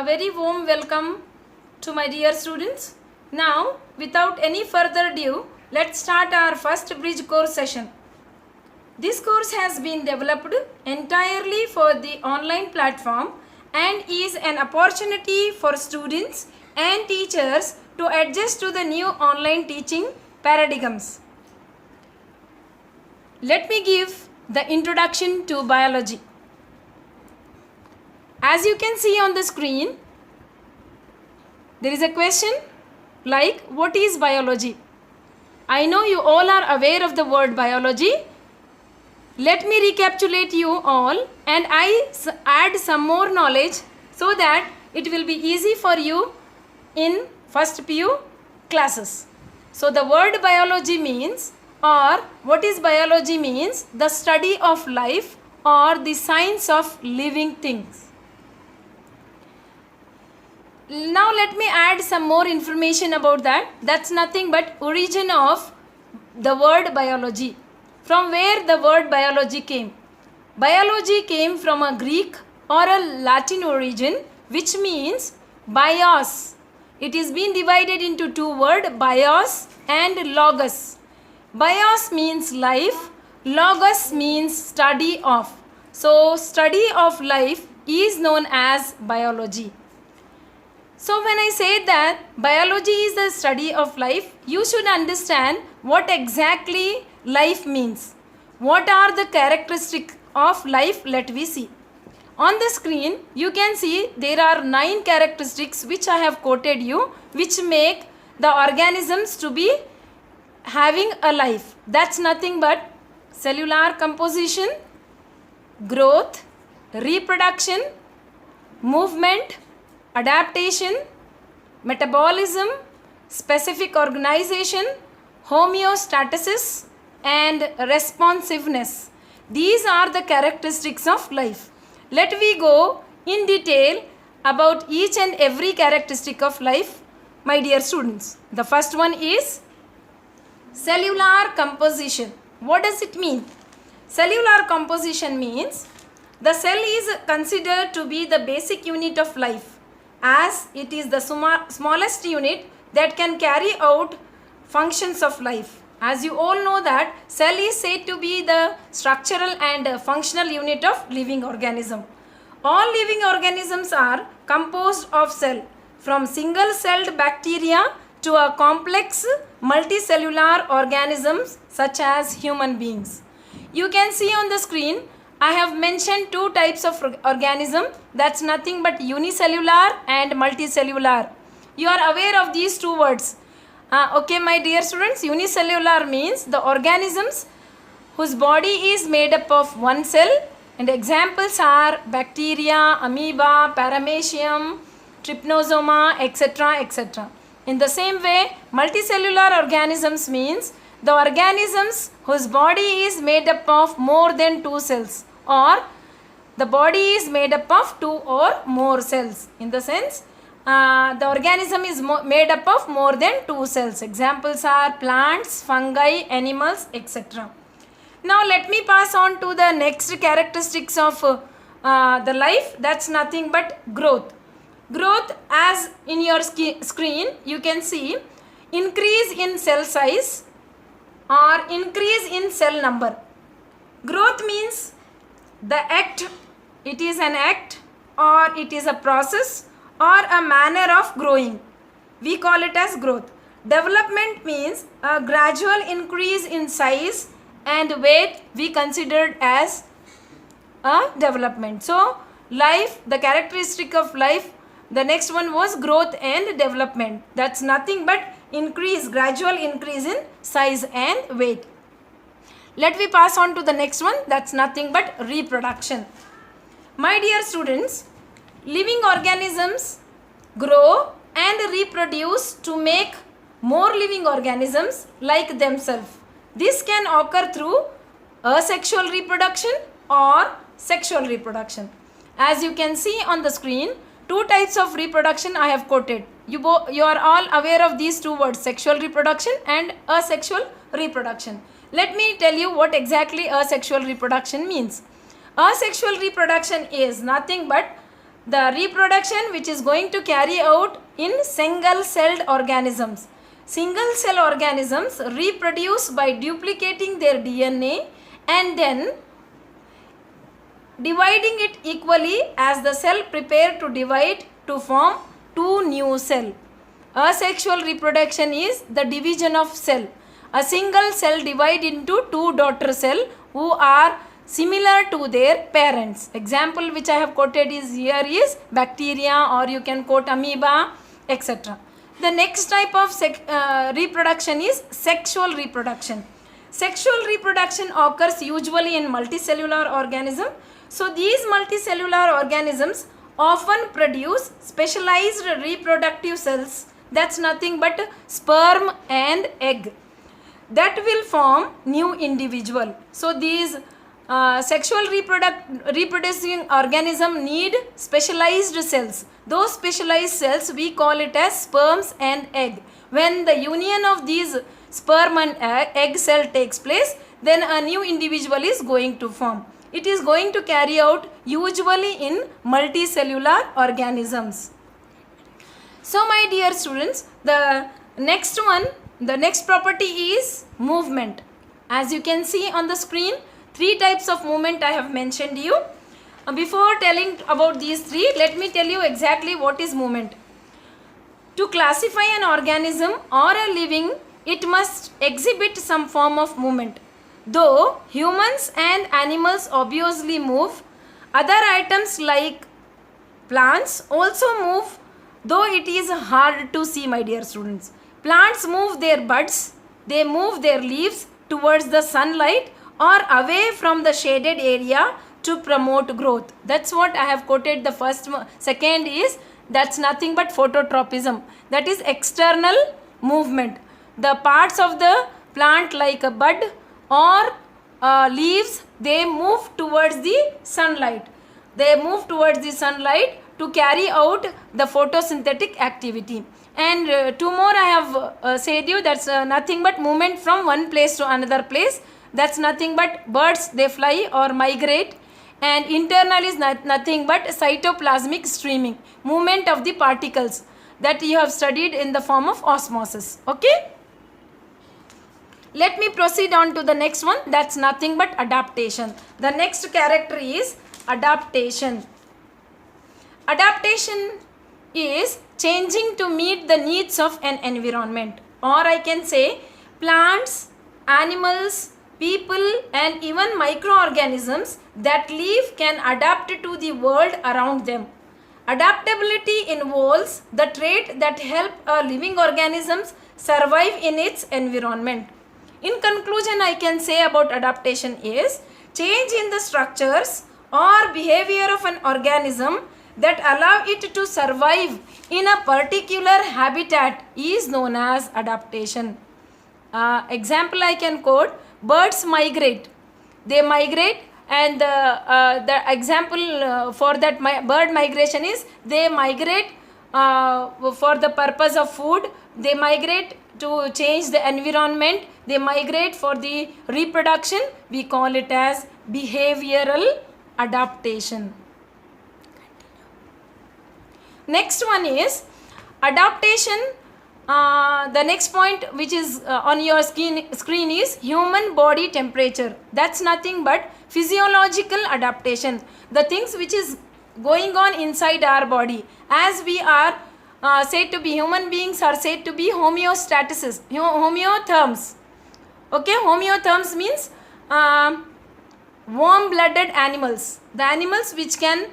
A very warm welcome to my dear students. Now, without any further ado, let's start our first bridge course session. This course has been developed entirely for the online platform and is an opportunity for students and teachers to adjust to the new online teaching paradigms. Let me give the introduction to biology. As you can see on the screen, there is a question like, what is biology? I know you all are aware of the word biology. Let me recapitulate you all and I add some more knowledge so that it will be easy for you in first PU classes. So the word biology means, or what is biology means, the study of life or the science of living things. Now let me add some more information about that. That's nothing but origin of the word biology. From where the word biology came? Biology came from a Greek or a Latin origin, which means bios. It is been divided into two words, bios and logos. Bios means life, logos means study of. So study of life is known as biology. So when I say that biology is the study of life, you should understand what exactly life means. What are the characteristics of life? Let me see. On the screen, you can see there are 9 characteristics which I have quoted you, which make the organisms to be having a life. That's nothing but cellular composition, growth, reproduction, movement, adaptation, metabolism, specific organization, homeostasis, and responsiveness. These are the characteristics of life. Let me go in detail about each and every characteristic of life, my dear students. The first one is cellular composition. What does it mean? Cellular composition means the cell is considered to be the basic unit of life, as it is the smallest unit that can carry out functions of life. As you all know that cell is said to be the structural and functional unit of living organism. All living organisms are composed of cell, from single-celled bacteria to a complex multicellular organisms such as human beings. You can see on the screen I have mentioned 2 types of organism. That's nothing but unicellular and multicellular. You are aware of these 2 words. Okay, my dear students, unicellular means the organisms whose body is made up of one cell, and examples are bacteria, amoeba, paramecium, trypanosoma, etc., etc. In the same way, multicellular organisms means the organisms whose body is made up of more than 2 cells, or the body is made up of 2 or more cells. In the sense, the organism is made up of more than 2 cells. Examples are plants, fungi, animals, etc. Now let me pass on to the next characteristics of the life. That's nothing but growth. Growth, as in your screen you can see, increase in cell size or increase in cell number. Growth means the act, it is an act or it is a process or a manner of growing. We call it as growth. Development means a gradual increase in size and weight, we considered as a development. So life, the characteristic of life, the next one was growth and development. That's nothing but increase, gradual increase in size and weight. Let me pass on to the next one. That's nothing but reproduction. My dear students, living organisms grow and reproduce to make more living organisms like themselves. This can occur through asexual reproduction or sexual reproduction. As you can see on the screen, 2 types of reproduction I have quoted. You are all aware of these 2 words, sexual reproduction and asexual reproduction. Let me tell you what exactly asexual reproduction means. Asexual reproduction is nothing but the reproduction which is going to carry out in single-celled organisms. Single-cell organisms reproduce by duplicating their DNA and then dividing it equally as the cell prepare to divide to form two new cell. Asexual reproduction is the division of cell. A single cell divide into two daughter cell who are similar to their parents. Example which I have quoted is here is bacteria, or you can quote amoeba, etc. The next type of reproduction is sexual reproduction. Sexual reproduction occurs usually in multicellular organism. So these multicellular organisms often produce specialized reproductive cells, that's nothing but sperm and egg, that will form new individual. So these sexual reproducing organism need specialized cells. Those specialized cells we call it as sperms and egg. When the union of these sperm and egg cell takes place, then a new individual is going to form. It is going to carry out usually in multicellular organisms. So my dear students, the next property is movement. As you can see on the screen, 3 types of movement I have mentioned you. Before telling about these 3, let me tell you exactly what is movement. To classify an organism or a living, it must exhibit some form of movement. Though humans and animals obviously move, other items like plants also move, though it is hard to see, my dear students. Plants move their buds, they move their leaves towards the sunlight or away from the shaded area to promote growth. That's what I have quoted the first. Second is, that's nothing but phototropism. That is external movement. The parts of the plant like a bud or leaves, they move towards the sunlight. They move towards the sunlight to carry out the photosynthetic activity. And 2 more I have said you, that's nothing but movement from one place to another place. That's nothing but birds, they fly or migrate. And internal is nothing but cytoplasmic streaming, movement of the particles that you have studied in the form of osmosis. Okay. Let me proceed on to the next one. That's nothing but adaptation. The next character is adaptation. Adaptation is changing to meet the needs of an environment, or I can say plants, animals, people and even microorganisms that live can adapt to the world around them. Adaptability involves the trait that help living organisms survive in its environment. In conclusion, I can say about adaptation is change in the structures or behavior of an organism that allow it to survive in a particular habitat is known as adaptation. Example I can quote, birds migrate. They migrate, and the example for that bird migration is they migrate for the purpose of food. They migrate to change the environment. They migrate for the reproduction. We call it as behavioral adaptation. Next one is adaptation. The next point which is on your screen is human body temperature. That's nothing but physiological adaptation. The things which is going on inside our body. As we are said to be, human beings are said to be homeotherms. Okay, homeotherms means warm-blooded animals. The animals which can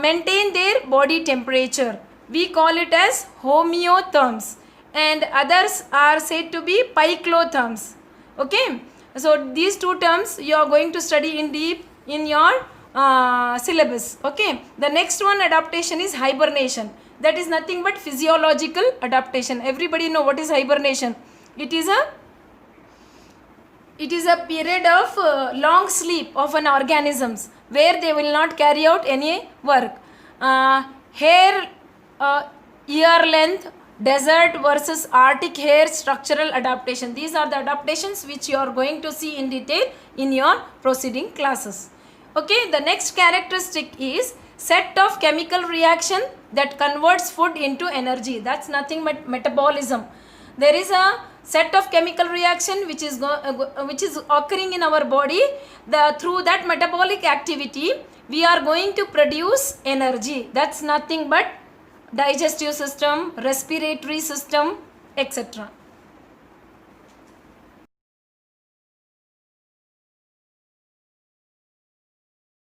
maintain their body temperature. We call it as homeotherms. And others are said to be phyclotherms. Okay, so these 2 terms you are going to study in deep in your syllabus. Okay, the next one adaptation is hibernation. That is nothing but physiological adaptation. Everybody know what is hibernation. It is a period of long sleep of an organisms where they will not carry out any work. Hair, ear length, desert versus Arctic hair structural adaptation. These are the adaptations which you are going to see in detail in your proceeding classes. Okay, the next characteristic is set of chemical reaction that converts food into energy. That's nothing but metabolism. There is a set of chemical reaction which is occurring in our body. Through that metabolic activity we are going to produce energy. That's nothing but digestive system, respiratory system, etc.